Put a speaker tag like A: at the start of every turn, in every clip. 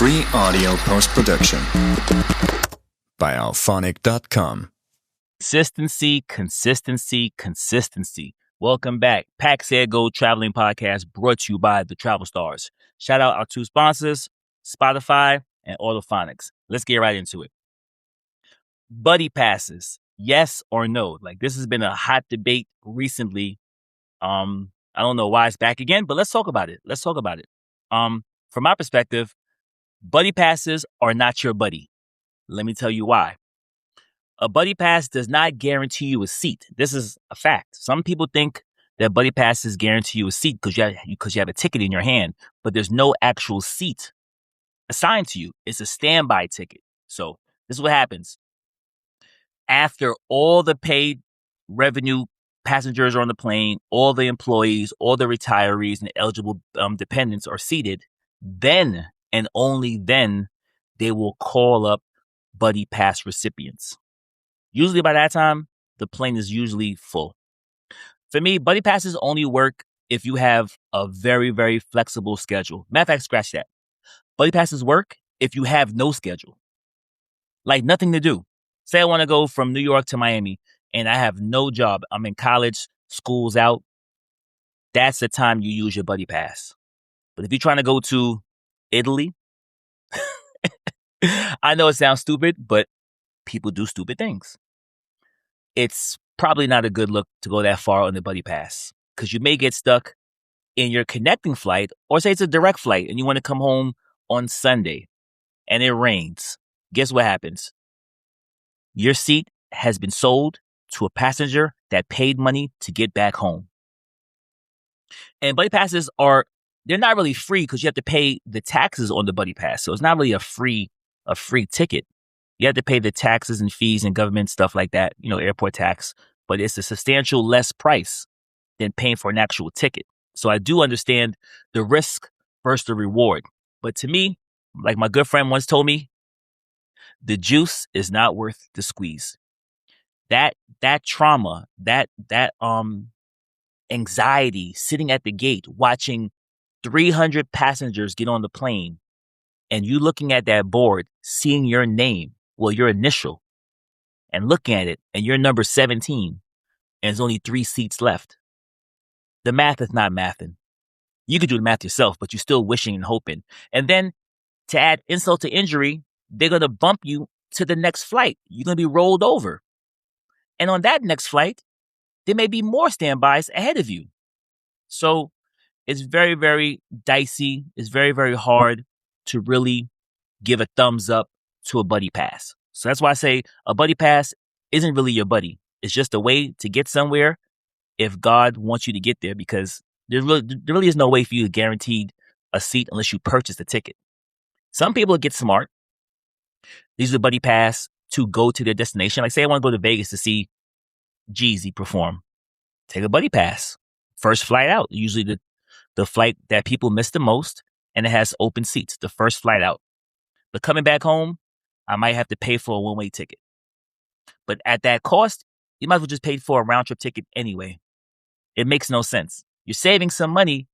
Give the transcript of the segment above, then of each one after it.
A: Free audio post-production by alphonic.com.
B: Consistency. Welcome back. PackSetGo Traveling Podcast brought to you by the Travel Stars. Shout out our two sponsors, Spotify and Autophonics. Let's get right into it. Buddy passes, yes or no? Like, this has been a hot debate recently. I don't know why it's back again, but let's talk about it. From my perspective, buddy passes are not your buddy. Let me tell you why. A buddy pass does not guarantee you a seat. This is a fact. Some people think that buddy passes guarantee you a seat because you have a ticket in your hand, but there's no actual seat assigned to you. It's a standby ticket. So this is what happens. After all the paid revenue passengers are on the plane, all the employees, all the retirees, and eligible dependents are seated, then and only then they will call up buddy pass recipients. Usually by that time, the plane is usually full. For me, buddy passes only work if you have a very, very flexible schedule. Matter of fact, scratch that. Buddy passes work if you have no schedule. Like, nothing to do. Say I want to go from New York to Miami and I have no job. I'm in college, school's out. That's the time you use your buddy pass. But if you're trying to go to Italy, I know it sounds stupid, but people do stupid things. It's probably not a good look to go that far on the buddy pass because you may get stuck in your connecting flight, or say it's a direct flight and you want to come home on Sunday and it rains. Guess what happens? Your seat has been sold to a passenger that paid money to get back home. And buddy passes they're not really free because you have to pay the taxes on the buddy pass. So it's not really a free ticket. You have to pay the taxes and fees and government stuff like that, airport tax, but it's a substantial less price than paying for an actual ticket. So I do understand the risk versus the reward. But to me, like my good friend once told me, the juice is not worth the squeeze. That trauma, that anxiety sitting at the gate, watching 300 passengers get on the plane, and you looking at that board, seeing your name, your initial, and looking at it, and you're number 17, and there's only 3 seats left. The math is not mathing. You could do the math yourself, but you're still wishing and hoping. And then to add insult to injury, they're going to bump you to the next flight. You're going to be rolled over. And on that next flight, there may be more standbys ahead of you. So it's very, very dicey. It's very, very hard to really give a thumbs up to a buddy pass. So that's why I say a buddy pass isn't really your buddy. It's just a way to get somewhere if God wants you to get there, because there really is no way for you to guarantee a seat unless you purchase a ticket. Some people get smart. These are buddy pass to go to their destination. Like, say I want to go to Vegas to see Jeezy perform. Take a buddy pass. First flight out. Usually the flight that people miss the most, and it has open seats. The first flight out. But coming back home, I might have to pay for a one-way ticket. But at that cost, you might as well just pay for a round-trip ticket anyway. It makes no sense. You're saving some money,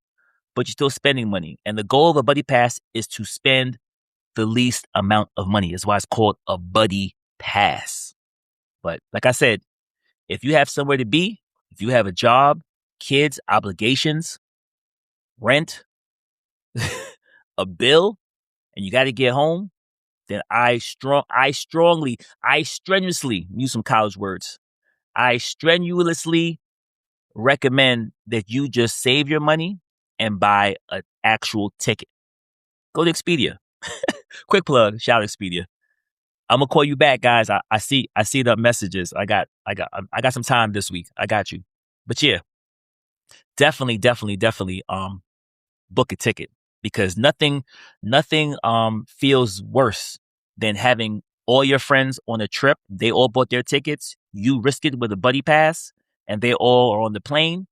B: but you're still spending money. And the goal of a buddy pass is to spend the least amount of money. That's why it's called a buddy pass. But like I said, if you have somewhere to be, if you have a job, kids, obligations, rent, a bill, and you got to get home, then I strenuously, use some college words, I strenuously recommend that you just save your money and buy an actual ticket. Go to Expedia. Quick plug, shout out Expedia. I'm gonna call you back, guys. I see the messages. I got some time this week. I got you. But yeah, definitely book a ticket, because nothing feels worse than having all your friends on a trip. They all bought their tickets. You risked it with a buddy pass, and they all are on the plane.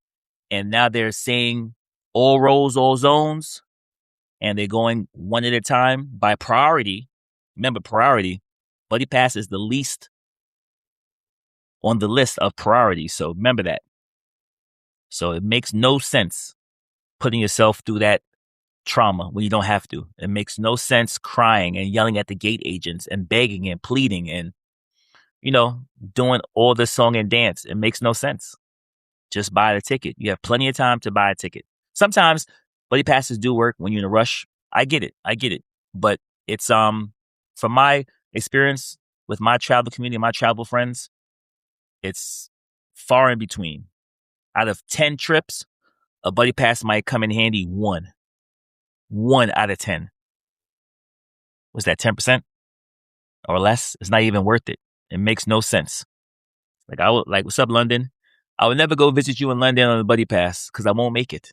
B: And now they're saying all rows, all zones, and they're going one at a time by priority. Remember, priority. Buddy pass is the least on the list of priorities. So remember that. So it makes no sense putting yourself through that trauma when you don't have to. It makes no sense crying and yelling at the gate agents and begging and pleading and, doing all the song and dance. It makes no sense. Just buy the ticket. You have plenty of time to buy a ticket. Sometimes buddy passes do work when you're in a rush. I get it. But it's from my experience with my travel community, my travel friends, it's far in between. Out of 10 trips, a buddy pass might come in handy one. 1 out of 10. Was that 10% or less? It's not even worth it. It makes no sense. What's up, London? I will never go visit you in London on a buddy pass because I won't make it.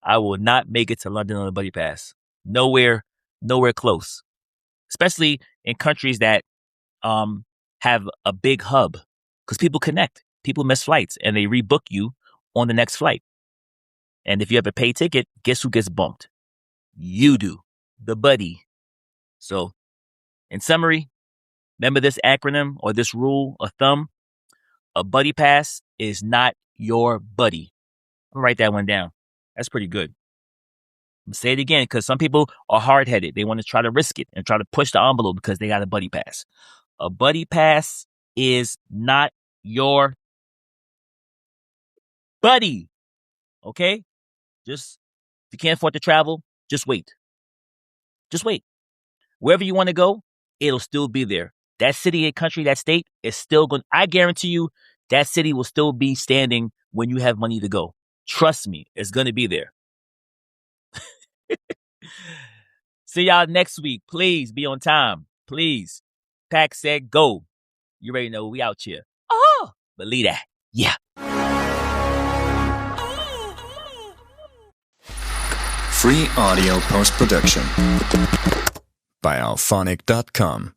B: I will not make it to London on a buddy pass. Nowhere close. Especially in countries that have a big hub, because people connect. People miss flights and they rebook you on the next flight. And if you have a paid ticket, guess who gets bumped? You do, the buddy. So, in summary, remember this acronym or this rule of thumb: a buddy pass is not your buddy. I'm gonna write that one down. That's pretty good. I'm say it again because some people are hard-headed. They want to try to risk it and try to push the envelope because they got a buddy pass. A buddy pass is not your buddy. Okay? Just, if you can't afford to travel, just wait. Just wait. Wherever you want to go, it'll still be there. That city, country, that state is still going. I guarantee you that city will still be standing when you have money to go. Trust me, it's going to be there. See y'all next week. Please be on time. Please. PackSetGo. You already know we out here. Oh, believe that. Yeah.
A: Free audio post-production by alphonic.com.